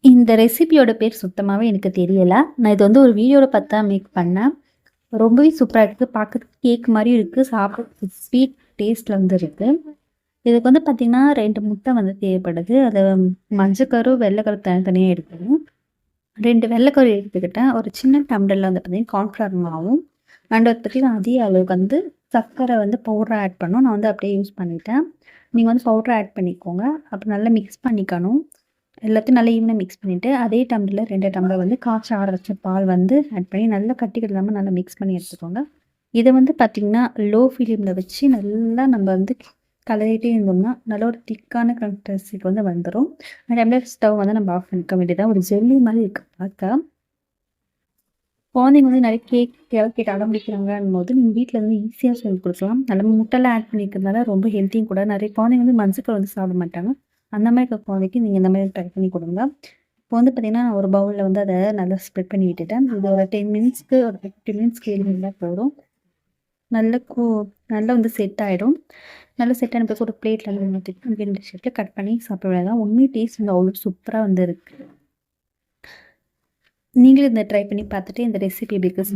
இந்த ரெசிபியோட பேர் சுத்தமாவே எனக்கு தெரியல. நான் இது வந்து ஒரு வீடியோல பார்த்து தான் மேக் பண்ணேன். ரொம்பவே சூப்பரா இருக்கு. பார்க்கறதுக்கு கேக் மாரியும் இருக்கு. சாப்பிடறதுக்கு ஸ்வீட் டேஸ்ட்ல வந்து இருக்கு. இதுக்கு வந்து பார்த்தீங்கன்னா, 2 முட்டை வந்து தேவைப்படுது. அது மஞ்சக்கரு, வெள்ளைக்கரு தனித்தனியா எடுக்கணும். 2 வெள்ளைக்கரு எடுத்துக்கிட்டேன். ஒரு சின்ன டம்ளர்ல வந்து பார்த்தீங்கன்னா, கார்ன்ஃப்ளவர் மாவும் அண்ட் வந்து பார்த்தீங்கன்னா, அதே அளவுக்கு வந்து சர்க்கரை வந்து பவுடரா ஆட் பண்ணணும். நான் வந்து அப்படியே யூஸ் பண்ணிட்டேன். நீங்க வந்து பவுடரா ஆட் பண்ணிக்கோங்க. அப்புறம் நல்லா மிக்ஸ் பண்ணிக்கணும். எல்லாத்தையும் நல்லா ஈவனா மிக்ஸ் பண்ணிவிட்டு அதே டம்ளர்ல 2 டம்ளர் வந்து காய்ச்சி ஆற வச்ச பால் வந்து ஆட் பண்ணி நல்லா கட்டிகள் இல்லாமல் நல்லா மிக்ஸ் பண்ணி எடுத்துக்கோங்க. இதை வந்து பார்த்திங்கன்னா லோ ஃப்ளேமில் வச்சு நல்லா நம்ம வந்து கலரிட்டே இருந்தோம்னா நல்ல ஒரு திக்கான கன்சிஸ்டன்சிக்கு வந்து வந்துடும். அந்த டைமில் ஸ்டவ் வந்து நம்ம ஆஃப் பண்ணிக்க வேண்டியதாக ஒரு ஜெல்லி மாதிரி இருக்கு பார்க்க. குழந்தைங்க வந்து நிறைய கேக் அடம் பிடிக்கிறாங்கன்னும் போது நீங்கள் வீட்டில் வந்து ஈஸியாக சொல்லி கொடுக்கலாம். நல்ல முட்டைலாம் ஆட் பண்ணிக்கிறதுனால ரொம்ப ஹெல்த்தியும் கூட. நிறைய குழந்தைங்க வந்து மஞ்சள் வந்து சாப்பிட மாட்டாங்க. அந்த மாதிரி இருக்க குழந்தைக்கு நீங்கள் இந்த மாதிரி ட்ரை பண்ணி கொடுங்க. இப்போ வந்து பார்த்தீங்கன்னா ஒரு பவுலில் வந்து அதை நல்லா ஸ்ப்ரெட் பண்ணி விட்டுட்டேன். இது ஒரு 10 மினிட்ஸ்க்கு ஒரு 15 மினிட்ஸ்க்கு இருந்தால் போதும். நல்ல நல்லா வந்து செட் ஆகிடும். நல்லா செட் ஆன பிறகு ஒரு பிளேட்டில் வந்து மாற்றிட்டு 2 ஷேப்பில் கட் பண்ணி சாப்பிட வேண்டியதான். உண்மையை டேஸ்ட் வந்து அவ்வளோ சூப்பராக வந்து இருக்குது. நீங்களும் இந்த ட்ரை பண்ணி பார்த்துட்டு இந்த ரெசிபி எப்படி இருக்கு